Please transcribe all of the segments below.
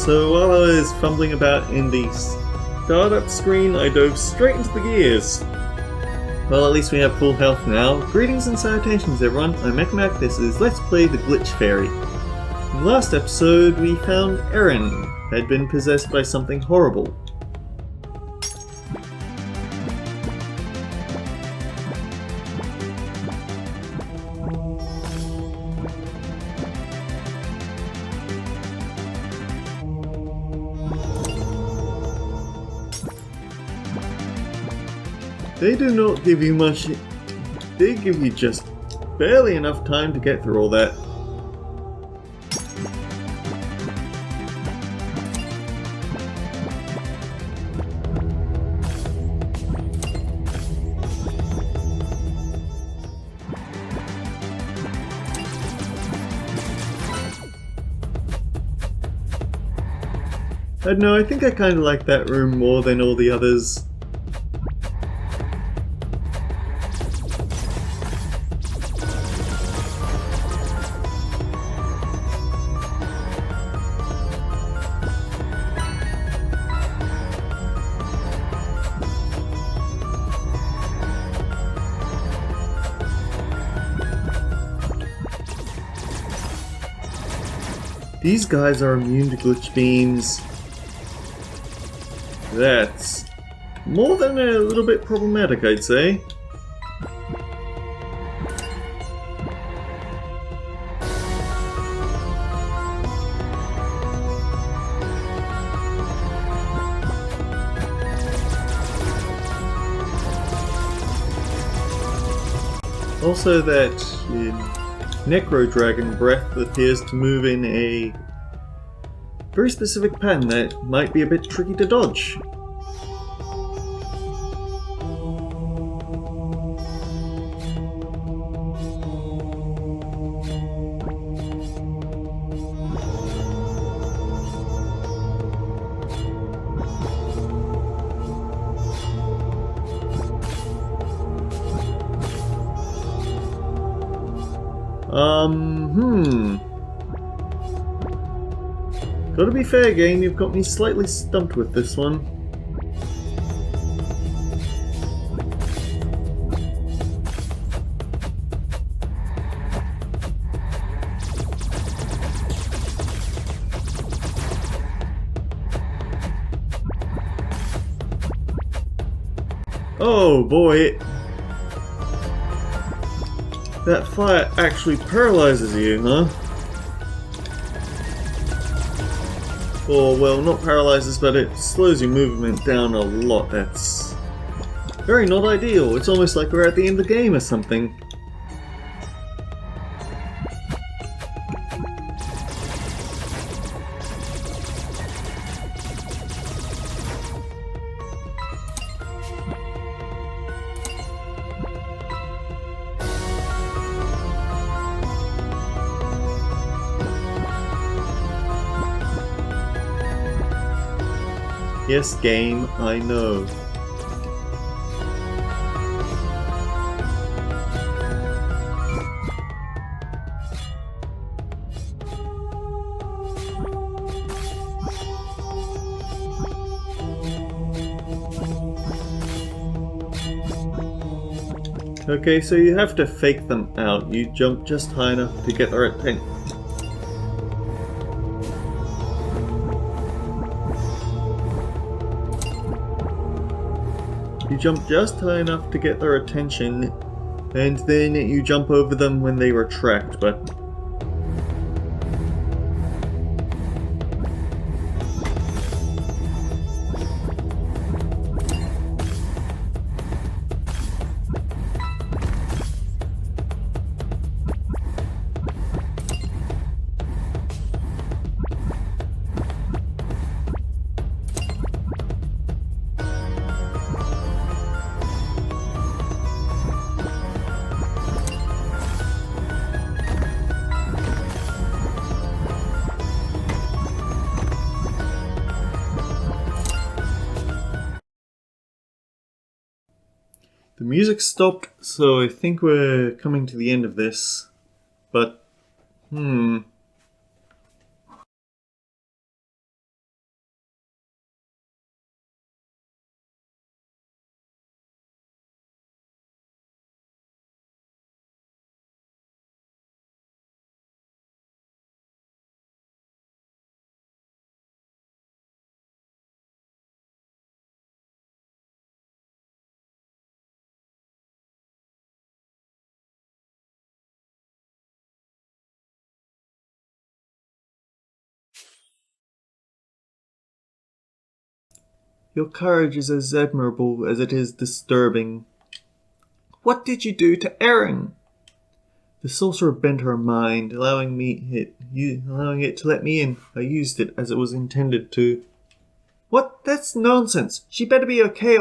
So while I was fumbling about in the startup screen, I dove straight into the gears. Well, at least we have full health now. Greetings and salutations everyone, I'm Mechamac, this is Let's Play the Glitch Fairy. In the last episode, we found Erin had been possessed by something horrible. They do not give you much. They give you just barely enough time to get through all that. I don't know, I think I kind of like that room more than all the others. These guys are immune to glitch beams. That's more than a little bit problematic, I'd say. Also that Necro Dragon breath appears to move in a very specific pattern that might be a bit tricky to dodge. Gotta be fair, game, you've got me slightly stumped with this one. Oh boy! That fire actually paralyzes you, huh? Or, well, not paralyzes, but it slows your movement down a lot. That's very not ideal. It's almost like we're at the end of the game or something. Yes, game, I know. Okay, so you have to fake them out. You jump just high enough to get their attention. You jump just high enough to get their attention, and then you jump over them when they retract, but... The music stopped, so I think we're coming to the end of this. But, Your courage is as admirable as it is disturbing. What did you do to Erin? The sorcerer bent her mind, allowing it to let me in. I used it as it was intended to. What? That's nonsense. She better be okay.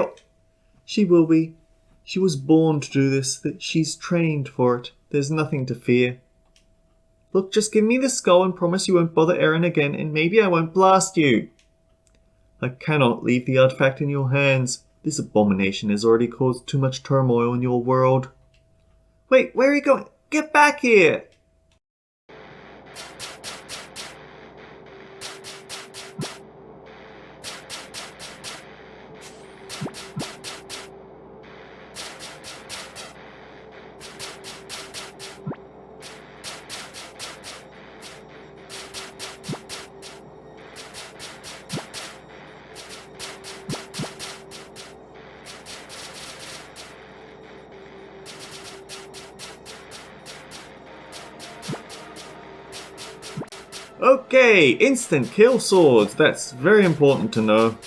She will be. She was born to do this. She's trained for it. There's nothing to fear. Look, just give me the skull and promise you won't bother Erin again, and maybe I won't blast you. I cannot leave the artifact in your hands. This abomination has already caused too much turmoil in your world. Wait, where are you going? Get back here! Okay, instant kill swords. That's very important to know.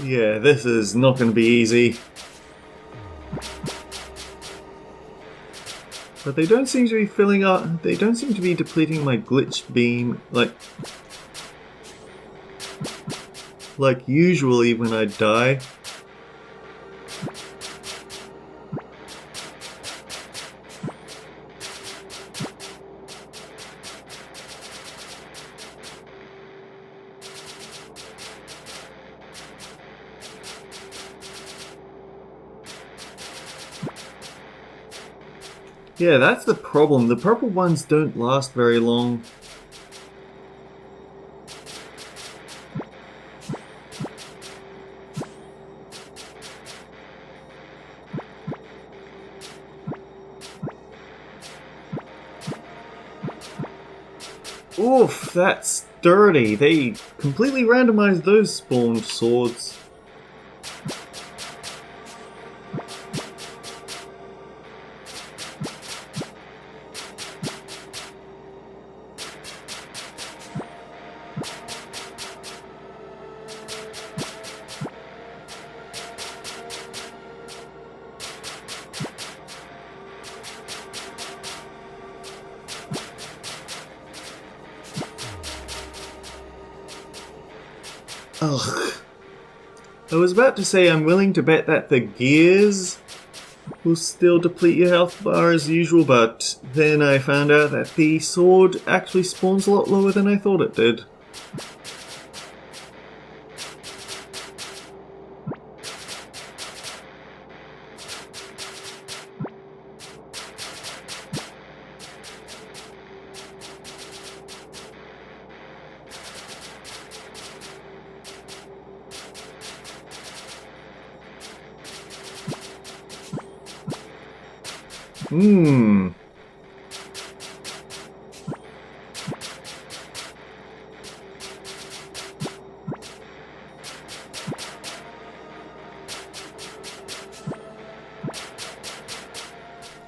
Yeah, this is not going to be easy. But they don't seem to be filling up. They don't seem to be depleting my glitch beam like usually when I die. Yeah, that's the problem. The purple ones don't last very long. Oof, that's dirty. They completely randomized those spawned swords. Ugh. I was about to say I'm willing to bet that the gears will still deplete your health bar as usual, but then I found out that the sword actually spawns a lot lower than I thought it did.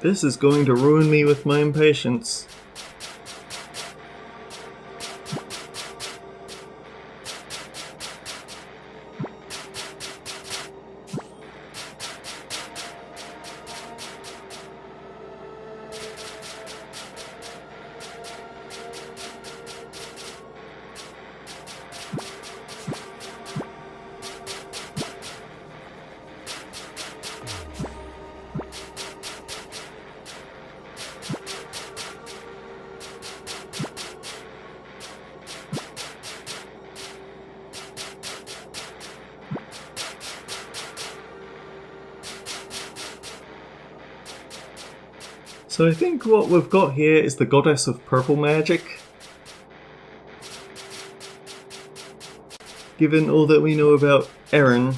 This is going to ruin me with my impatience. So I think what we've got here is the goddess of purple magic. Given all that we know about Erin,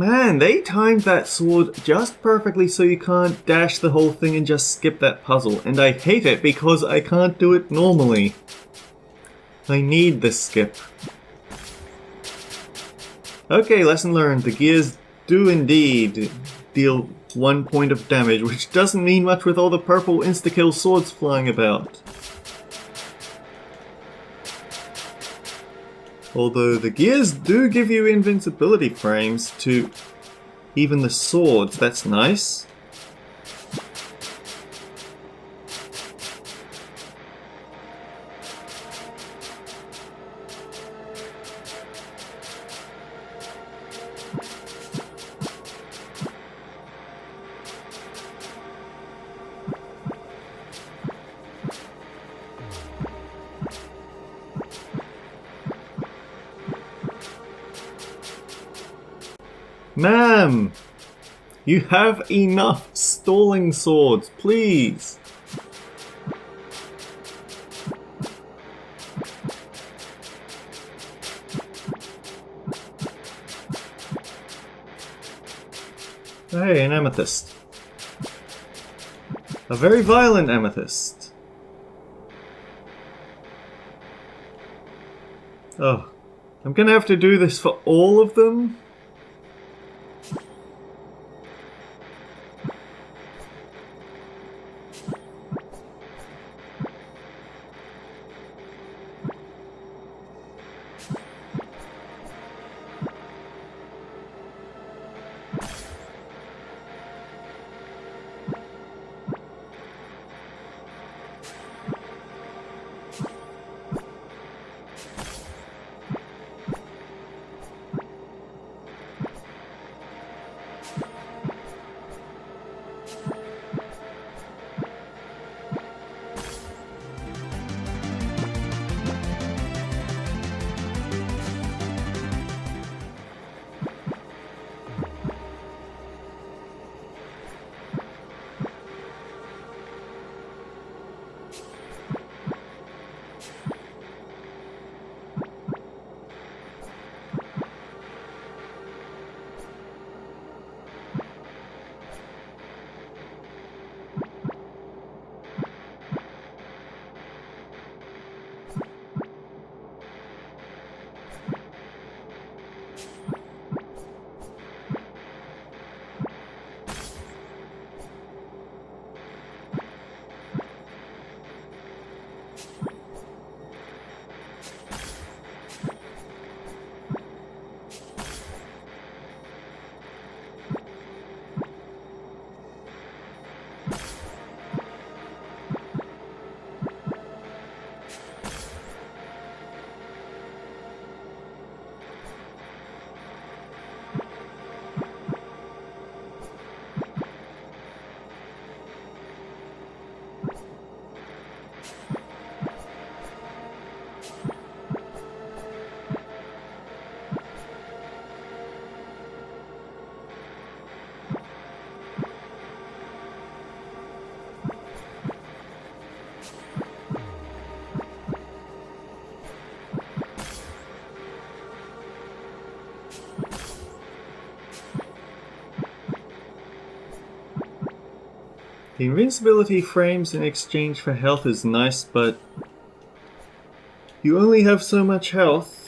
man, they timed that sword just perfectly so you can't dash the whole thing and just skip that puzzle. And I hate it because I can't do it normally. I need this skip. Okay, lesson learned. The gears do indeed deal 1 point of damage, which doesn't mean much with all the purple insta-kill swords flying about. Although the gears do give you invincibility frames to even the swords, that's nice. Ma'am! You have enough stalling swords, please! Hey, an amethyst. A very violent amethyst. Oh, I'm gonna have to do this for all of them? The invincibility frames in exchange for health is nice, but you only have so much health.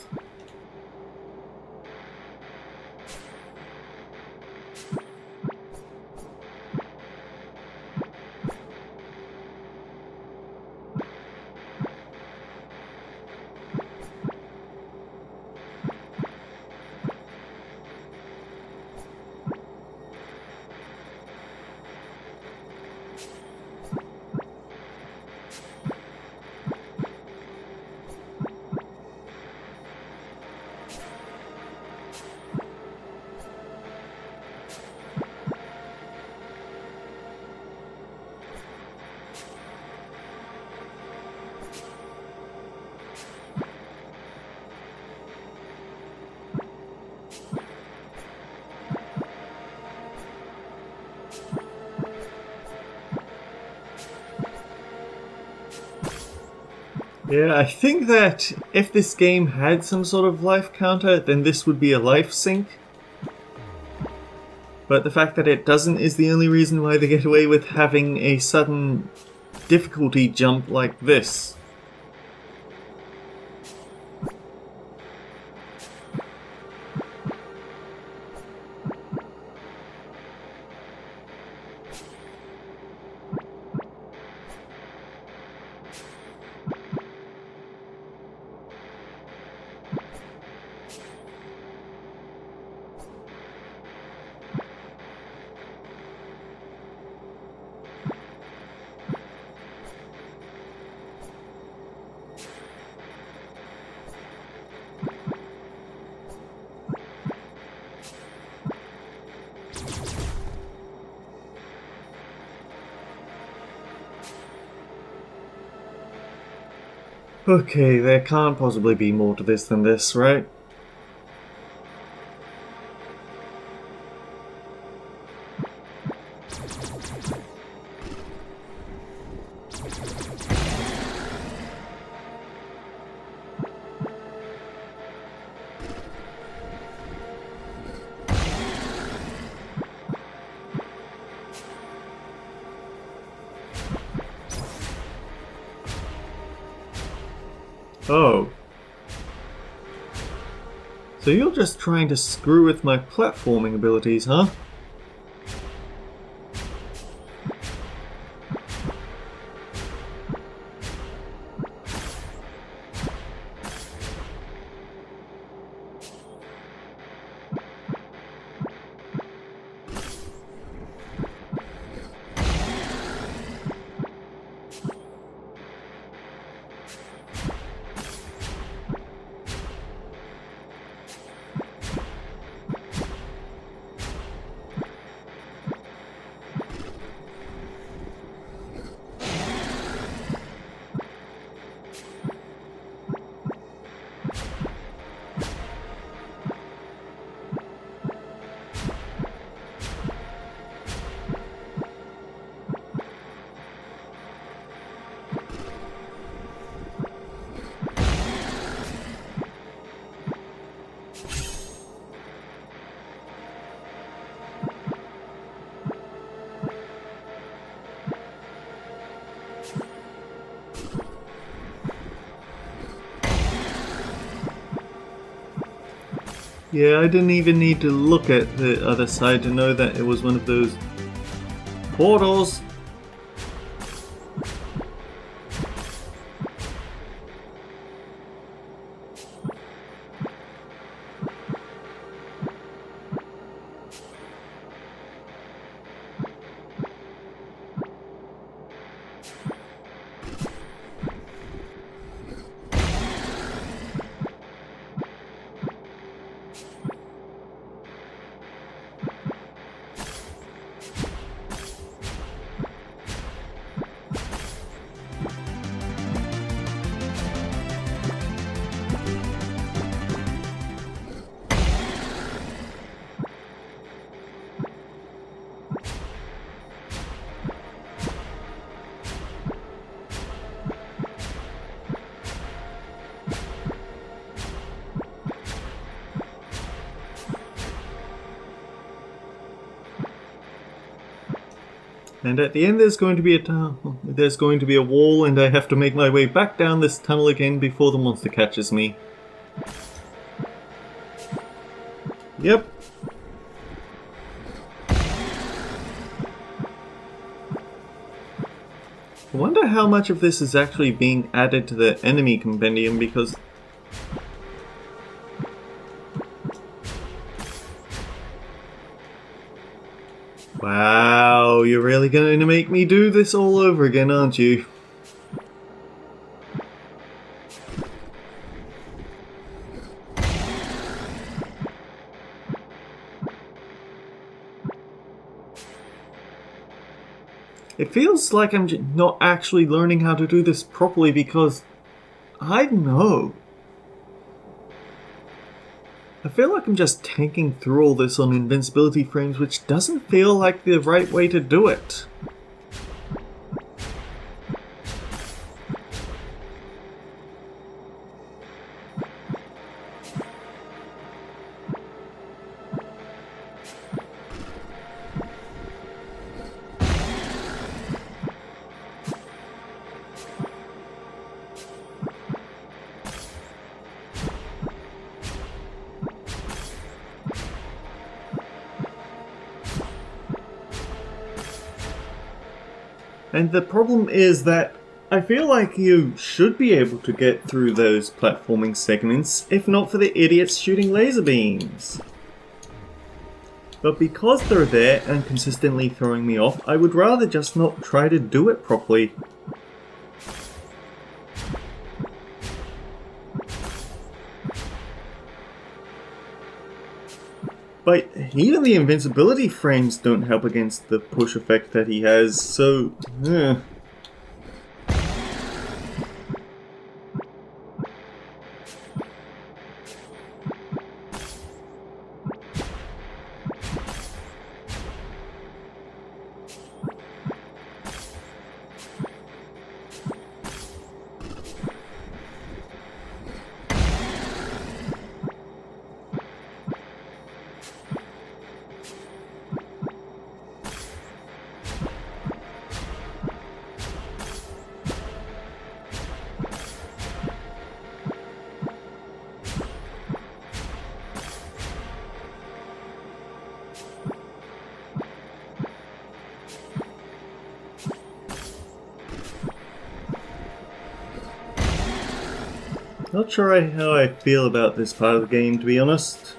Yeah, I think that if this game had some sort of life counter, then this would be a life sink. But the fact that it doesn't is the only reason why they get away with having a sudden difficulty jump like this. Okay, there can't possibly be more to this than this, right? Oh. So you're just trying to screw with my platforming abilities, huh? Yeah, I didn't even need to look at the other side to know that it was one of those portals. And at the end there's going to be a wall, and I have to make my way back down this tunnel again before the monster catches me. Yep. I wonder how much of this is actually being added to the enemy compendium, because wow, you're really going to make me do this all over again, aren't you? It feels like I'm not actually learning how to do this properly, because I don't know. I feel like I'm just tanking through all this on invincibility frames, which doesn't feel like the right way to do it. And the problem is that I feel like you should be able to get through those platforming segments if not for the idiots shooting laser beams. But because they're there and consistently throwing me off, I would rather just not try to do it properly. But even the invincibility frames don't help against the push effect that he has, so... Not sure how I feel about this part of the game, to be honest.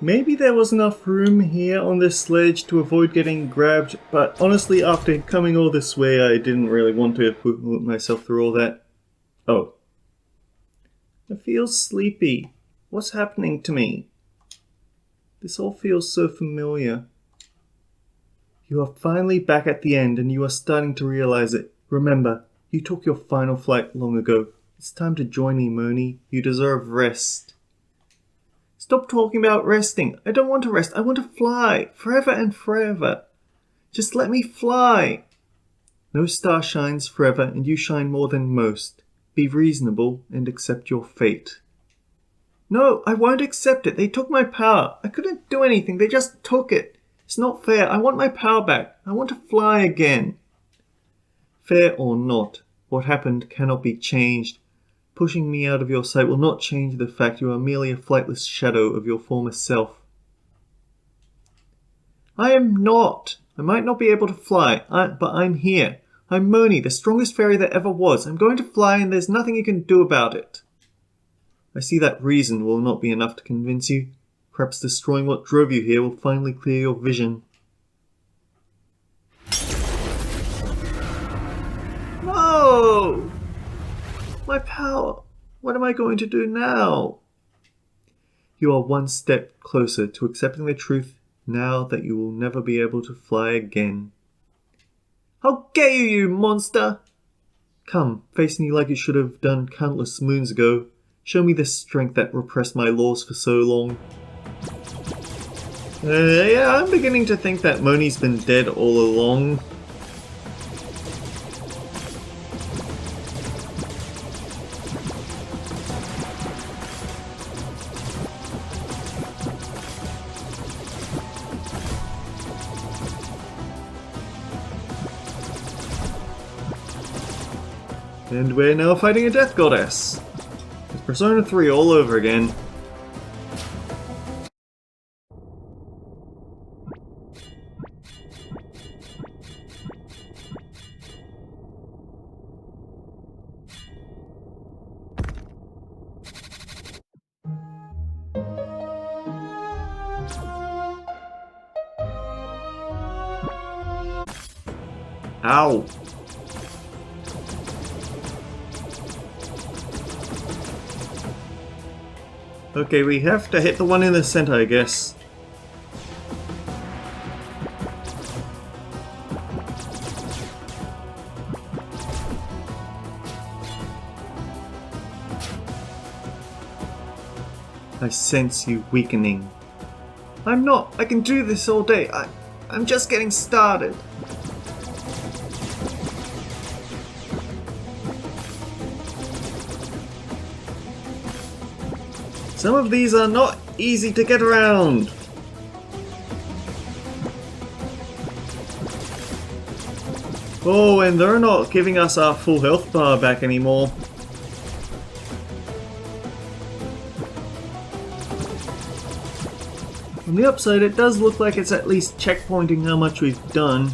Maybe there was enough room here on this sledge to avoid getting grabbed, but honestly after coming all this way I didn't really want to put myself through all that. Oh. I feel sleepy. What's happening to me? This all feels so familiar. You are finally back at the end and you are starting to realize it. Remember, you took your final flight long ago. It's time to join me, Moni. You deserve rest. Stop talking about resting. I don't want to rest. I want to fly. Forever and forever. Just let me fly. No star shines forever and you shine more than most. Be reasonable and accept your fate. No, I won't accept it. They took my power. I couldn't do anything. They just took it. It's not fair. I want my power back. I want to fly again. Fair or not, what happened cannot be changed. Pushing me out of your sight will not change the fact you are merely a flightless shadow of your former self. I am not. I might not be able to fly, but I'm here. I'm Moni, the strongest fairy that ever was. I'm going to fly and there's nothing you can do about it. I see that reason will not be enough to convince you. Perhaps destroying what drove you here will finally clear your vision. No! My power! What am I going to do now? You are one step closer to accepting the truth now that you will never be able to fly again. How dare you, you monster! Come, face me like you should have done countless moons ago. Show me the strength that repressed my laws for so long. Yeah, I'm beginning to think that Moni's been dead all along. And we're now fighting a death goddess. It's Persona 3 all over again. Ow! Okay, we have to hit the one in the center, I guess. I sense you weakening. I'm not. I can do this all day. I'm just getting started. Some of these are not easy to get around. Oh, and they're not giving us our full health bar back anymore. On the upside, it does look like it's at least checkpointing how much we've done.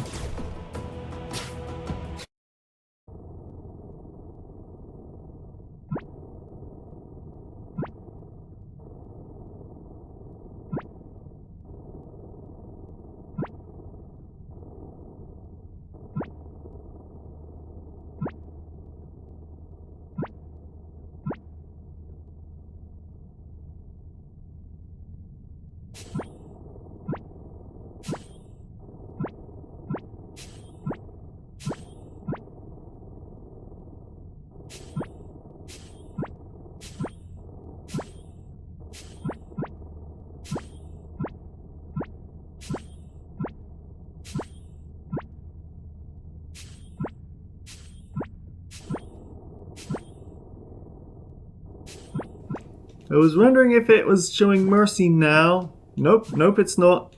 I was wondering if it was showing mercy now. Nope, it's not.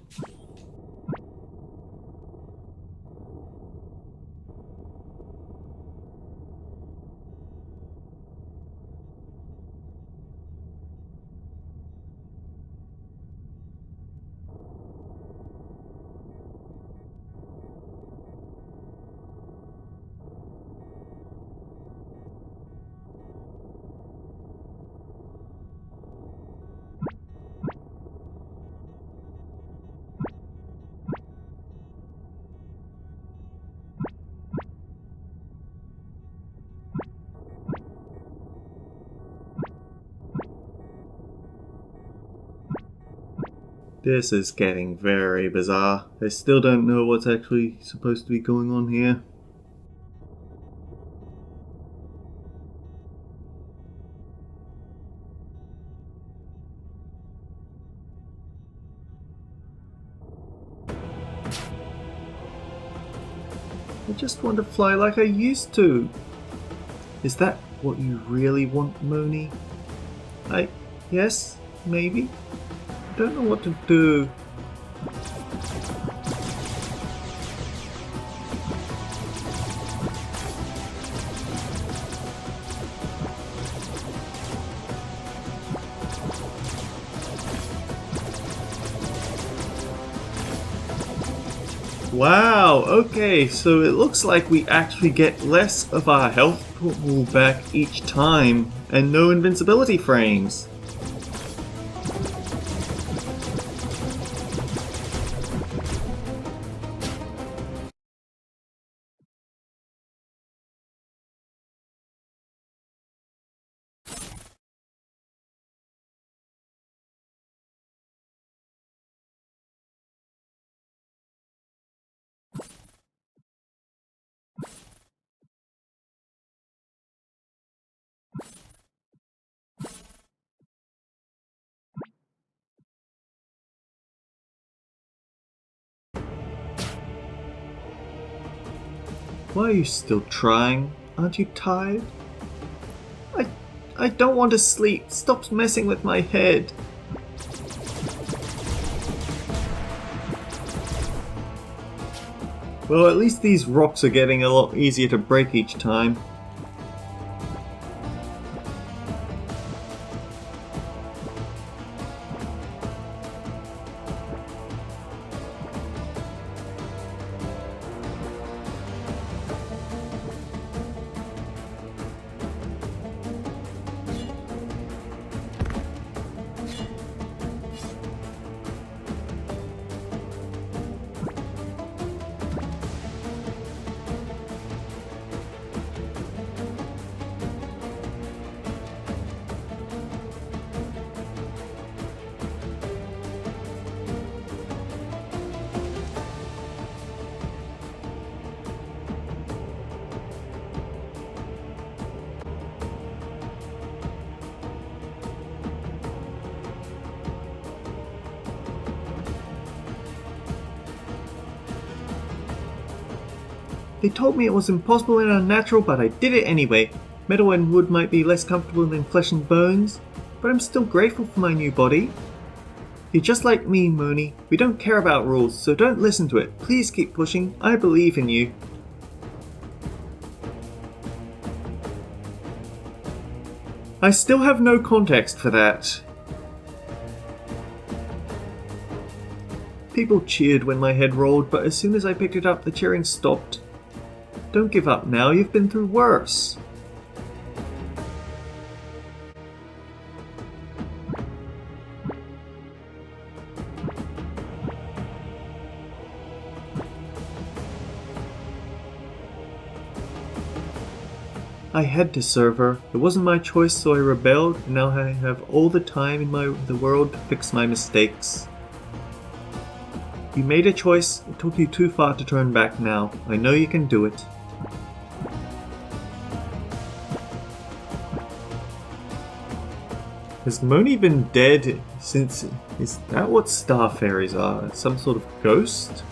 This is getting very bizarre. I still don't know what's actually supposed to be going on here. I just want to fly like I used to. Is that what you really want, Moni? Yes, maybe. I don't know what to do. Wow, okay, so it looks like we actually get less of our health pool back each time, and no invincibility frames. Why are you still trying? Aren't you tired? I don't want to sleep. Stop messing with my head. Well, at least these rocks are getting a lot easier to break each time. They told me it was impossible and unnatural, but I did it anyway. Metal and wood might be less comfortable than flesh and bones, but I'm still grateful for my new body. You're just like me, Moni. We don't care about rules, so don't listen to it. Please keep pushing. I believe in you. I still have no context for that. People cheered when my head rolled, but as soon as I picked it up, the cheering stopped. Don't give up now, you've been through worse. I had to serve her. It wasn't my choice, so I rebelled, and now I have all the time in the world to fix my mistakes. You made a choice. It took you too far to turn back now. I know you can do it. Has Moni been dead since... Is that what star fairies are? Some sort of ghost?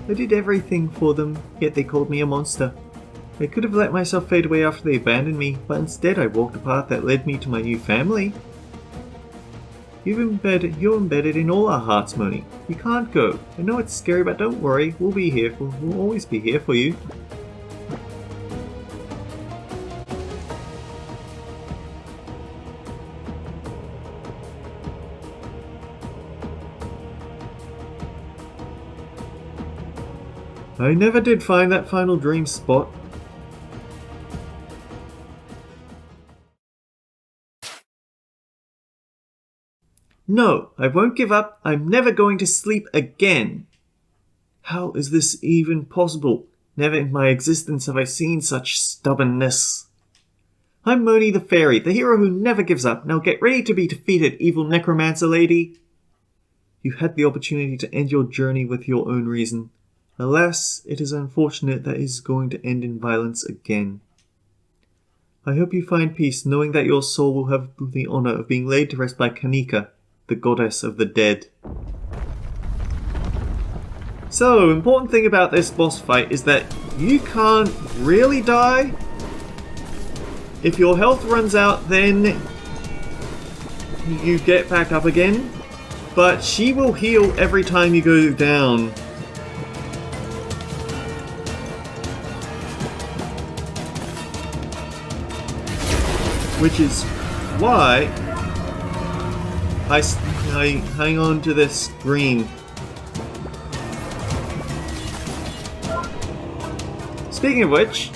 I did everything for them, yet they called me a monster. I could have let myself fade away after they abandoned me, but instead I walked a path that led me to my new family. You're embedded in all our hearts, Moni. You can't go. I know it's scary, but don't worry. We'll always be here for you. I never did find that final dream spot. No, I won't give up. I'm never going to sleep again. How is this even possible? Never in my existence have I seen such stubbornness. I'm Moni the Fairy, the hero who never gives up. Now get ready to be defeated, evil necromancer lady. You had the opportunity to end your journey with your own reason. Alas, it is unfortunate that it is going to end in violence again. I hope you find peace, knowing that your soul will have the honor of being laid to rest by Kanika, the goddess of the dead. So, important thing about this boss fight is that you can't really die. If your health runs out, then you get back up again. But she will heal every time you go down. Which is why I hang on to this green. Speaking of which,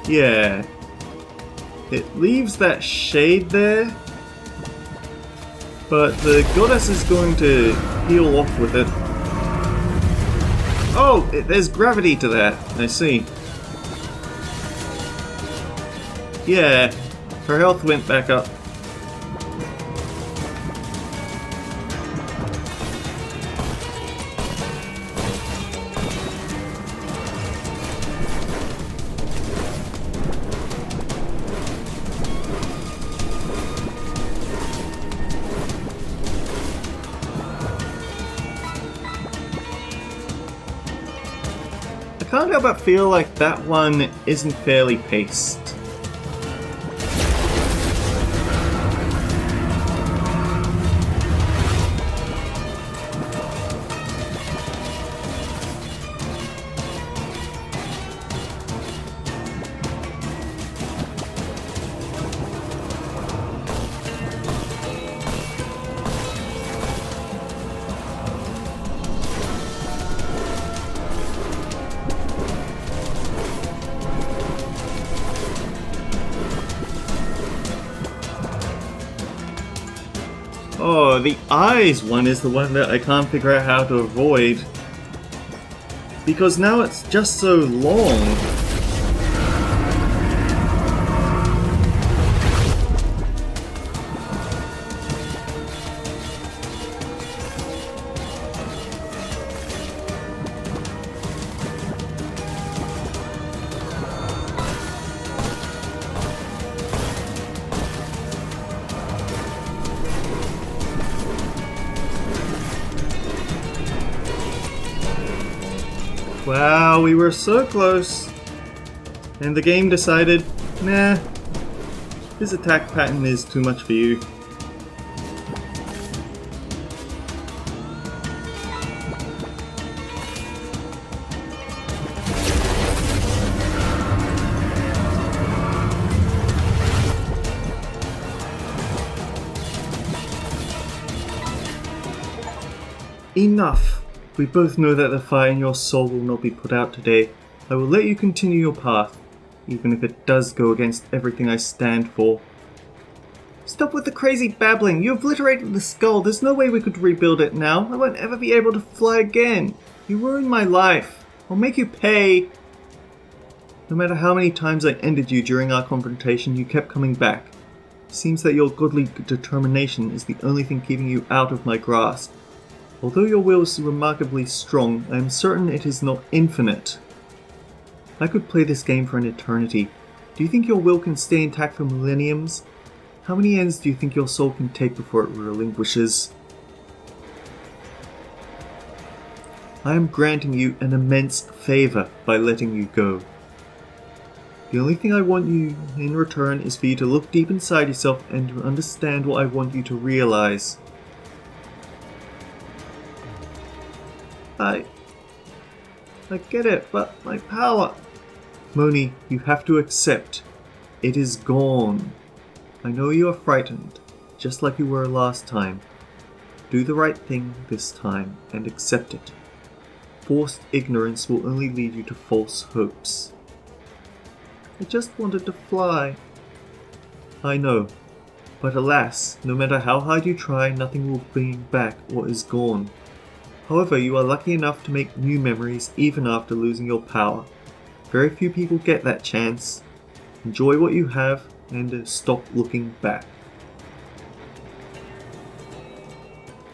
yeah, it leaves that shade there, but the goddess is going to heal off with it. Oh, there's gravity to that, I see. Yeah, her health went back up. I can't help but feel like that one isn't fairly paced. Oh, the eyes one is the one that I can't figure out how to avoid. because now it's just so long. Wow, we were so close. And the game decided, nah, this attack pattern is too much for you. Enough! We both know that the fire in your soul will not be put out today. I will let you continue your path, even if it does go against everything I stand for. Stop with the crazy babbling! You obliterated the skull! There's no way we could rebuild it now! I won't ever be able to fly again! You ruined my life! I'll make you pay! No matter how many times I ended you during our confrontation, you kept coming back. It seems that your godly determination is the only thing keeping you out of my grasp. Although your will is remarkably strong, I am certain it is not infinite. I could play this game for an eternity. Do you think your will can stay intact for millenniums? How many ends do you think your soul can take before it relinquishes? I am granting you an immense favor by letting you go. The only thing I want you in return is for you to look deep inside yourself and to understand what I want you to realize. I get it, but my power... Moni, you have to accept. It is gone. I know you are frightened, just like you were last time. Do the right thing this time and accept it. Forced ignorance will only lead you to false hopes. I just wanted to fly. I know, but alas, no matter how hard you try, nothing will bring back what is gone. However, you are lucky enough to make new memories even after losing your power. Very few people get that chance. Enjoy what you have and stop looking back.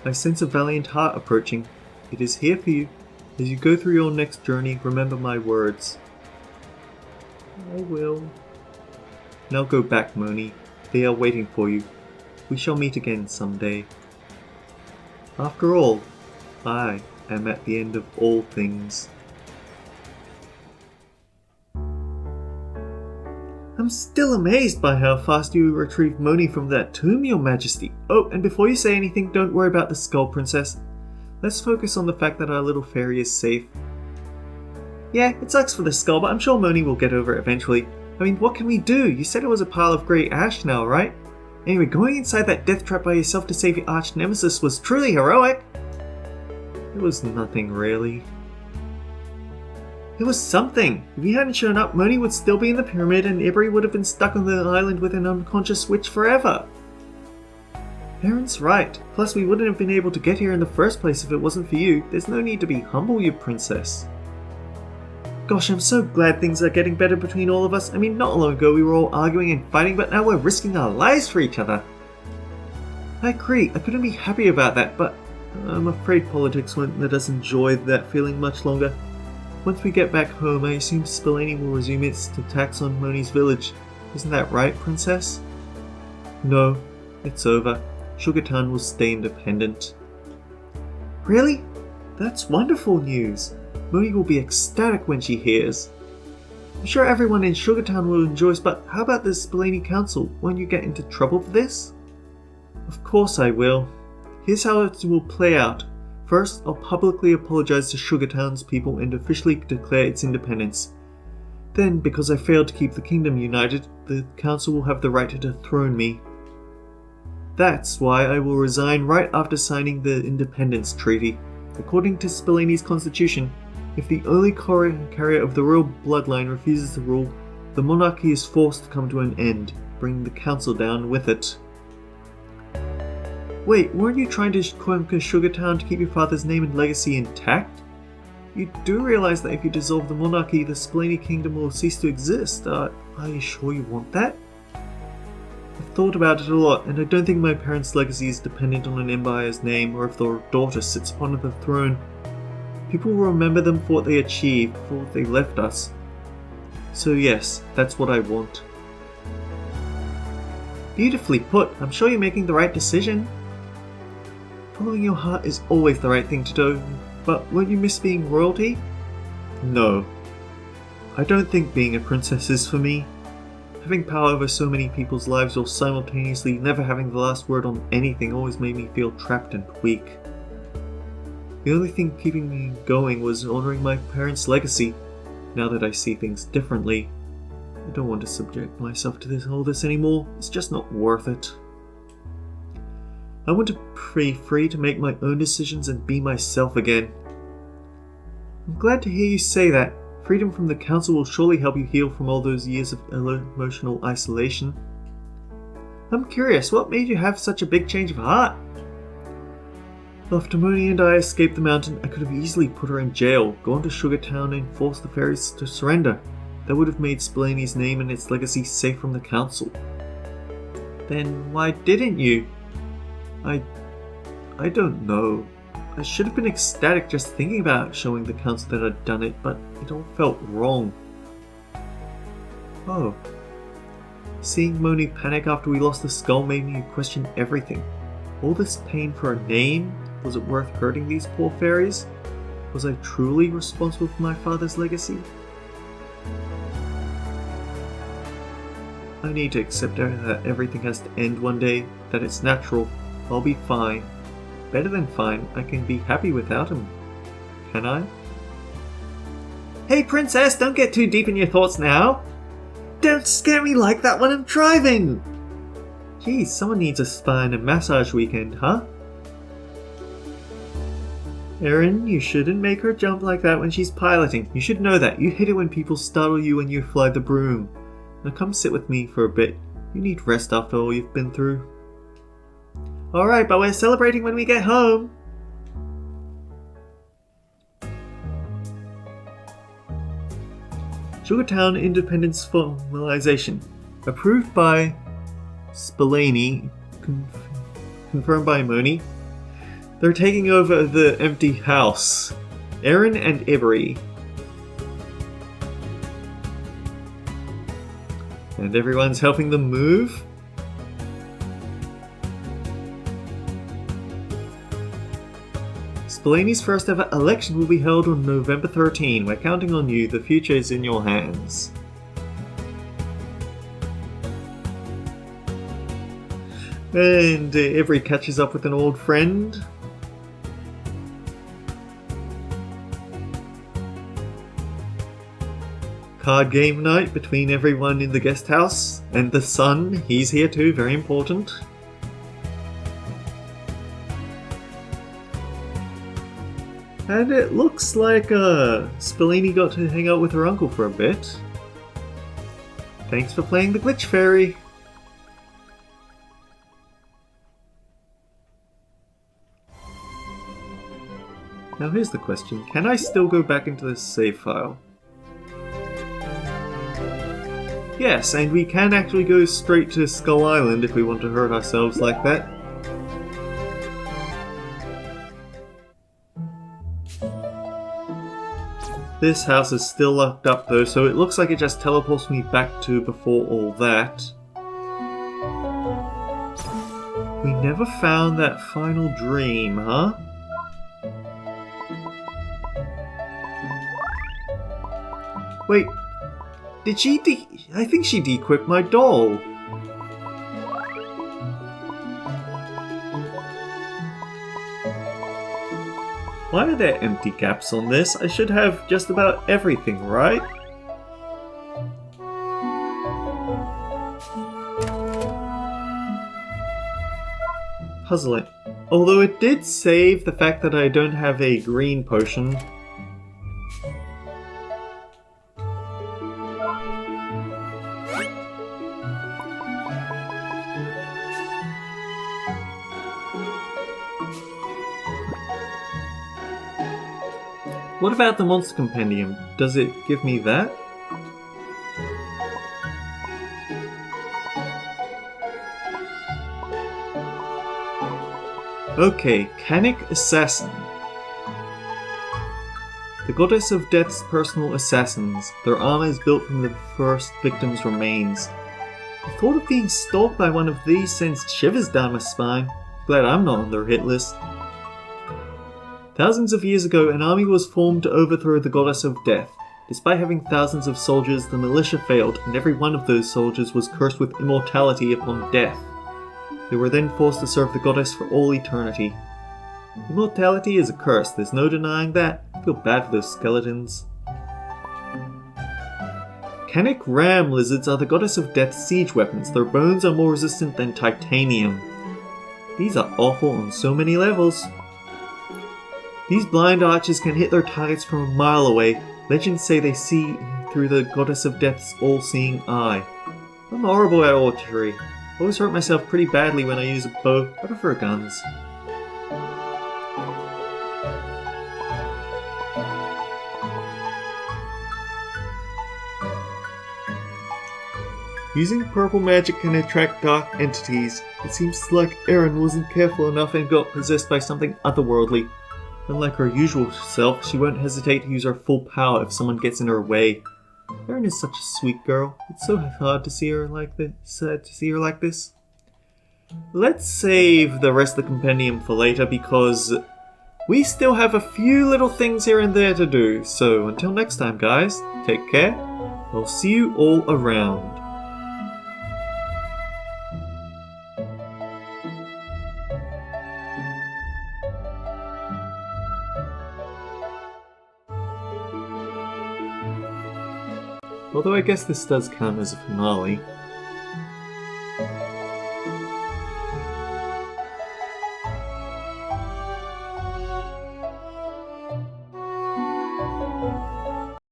I sense a valiant heart approaching. It is here for you. As you go through your next journey, remember my words. I will. Now go back, Moni. They are waiting for you. We shall meet again someday. After all, I am at the end of all things. I'm still amazed by how fast you retrieved Moni from that tomb, Your Majesty. Oh, and before you say anything, don't worry about the Skull Princess. Let's focus on the fact that our little fairy is safe. Yeah, it sucks for the skull, but I'm sure Moni will get over it eventually. I mean, what can we do? You said it was a pile of grey ash now, right? Anyway, going inside that death trap by yourself to save your arch nemesis was truly heroic. It was nothing, really. It was something. If you hadn't shown up, Moni would still be in the pyramid and Ibri would have been stuck on the island with an unconscious witch forever. Aaron's right. Plus, we wouldn't have been able to get here in the first place if it wasn't for you. There's no need to be humble, you princess. Gosh, I'm so glad things are getting better between all of us. I mean, not long ago we were all arguing and fighting, but now we're risking our lives for each other. I agree. I couldn't be happy about that, but I'm afraid politics won't let us enjoy that feeling much longer. Once we get back home, I assume Spillane will resume its attacks on Moni's village. Isn't that right, Princess? No, it's over. Sugartown will stay independent. Really? That's wonderful news. Moni will be ecstatic when she hears. I'm sure everyone in Sugartown will enjoy this, but how about the Spillane Council? Won't you get into trouble for this? Of course I will. Here's how it will play out. First, I'll publicly apologize to Sugartown's people and officially declare its independence. Then, because I failed to keep the kingdom united, the council will have the right to dethrone me. That's why I will resign right after signing the independence treaty. According to Spillane's constitution, if the only carrier of the royal bloodline refuses to rule, the monarchy is forced to come to an end, bringing the council down with it. Wait, weren't you trying to conquer Sugartown to keep your father's name and legacy intact? You do realize that if you dissolve the monarchy, the Splaney kingdom will cease to exist. Are you sure you want that? I've thought about it a lot, and I don't think my parents' legacy is dependent on an empire's name or if their daughter sits upon the throne. People will remember them for what they achieved, for what they left us. So yes, that's what I want. Beautifully put. I'm sure you're making the right decision. Following your heart is always the right thing to do, but won't you miss being royalty? No. I don't think being a princess is for me. Having power over so many people's lives while simultaneously never having the last word on anything always made me feel trapped and weak. The only thing keeping me going was honoring my parents' legacy. Now that I see things differently, I don't want to subject myself to all this anymore. It's just not worth it. I want to be free to make my own decisions and be myself again. I'm glad to hear you say that. Freedom from the council will surely help you heal from all those years of emotional isolation. I'm curious, what made you have such a big change of heart? After Moni and I escaped the mountain, I could have easily put her in jail, gone to Sugar Town and forced the fairies to surrender. That would have made Splaney's name and its legacy safe from the council. Then why didn't you? I don't know. I should have been ecstatic just thinking about showing the council that I'd done it, but it all felt wrong. Oh. Seeing Moni panic after we lost the skull made me question everything. All this pain for a name? Was it worth hurting these poor fairies? Was I truly responsible for my father's legacy? I need to accept that everything has to end one day, that it's natural. I'll be fine. Better than fine, I can be happy without him. Can I? Hey princess, don't get too deep in your thoughts now! Don't scare me like that when I'm driving! Geez, someone needs a spa and a massage weekend, huh? Erin, you shouldn't make her jump like that when she's piloting. You should know that. You hit it when people startle you when you fly the broom. Now come sit with me for a bit. You need rest after all you've been through. Alright, but we're celebrating when we get home. Sugartown Independence Formalization. Approved by Splaney. Confirmed by Moni. They're taking over the empty house. Erin and Ibery. And everyone's helping them move. Splaney's first ever election will be held on November 13. We're counting on you. The future is in your hands. And Ibery catches up with an old friend. Card game night between everyone in the guest house. And the son, he's here too, very important. And it looks like Splaney got to hang out with her uncle for a bit. Thanks for playing the Glitch Fairy. Now here's the question, can I still go back into this save file? Yes, and we can actually go straight to Skull Island if we want to hurt ourselves like that. This house is still locked up though, so it looks like it just teleports me back to before all that. We never found that final dream, huh? Wait, did she I think she de-equipped my doll. Why are there empty gaps on this? I should have just about everything, right? Puzzling. Although it did save the fact that I don't have a green potion. What about the Monster Compendium? Does it give me that? Okay, Canic Assassin. The goddess of death's personal assassins. Their armor is built from the first victim's remains. The thought of being stalked by one of these sends shivers down my spine. Glad I'm not on their hit list. Thousands of years ago, an army was formed to overthrow the goddess of death. Despite having thousands of soldiers, the militia failed, and every one of those soldiers was cursed with immortality upon death. They were then forced to serve the goddess for all eternity. Immortality is a curse, there's no denying that. I feel bad for those skeletons. Canic ram lizards are the goddess of death's siege weapons. Their bones are more resistant than titanium. These are awful on so many levels. These blind archers can hit their targets from a mile away. Legends say they see through the goddess of death's all-seeing eye. I'm horrible at archery. I always hurt myself pretty badly when I use a bow. I prefer guns. Using purple magic can attract dark entities. It seems like Erin wasn't careful enough and got possessed by something otherworldly. Unlike her usual self, she won't hesitate to use her full power if someone gets in her way. Erin is such a sweet girl. It's so hard to see her like this. Sad to see her like this. Let's save the rest of the compendium for later because we still have a few little things here and there to do. So until next time, guys, take care. I'll see you all around. Although I guess this does count as a finale.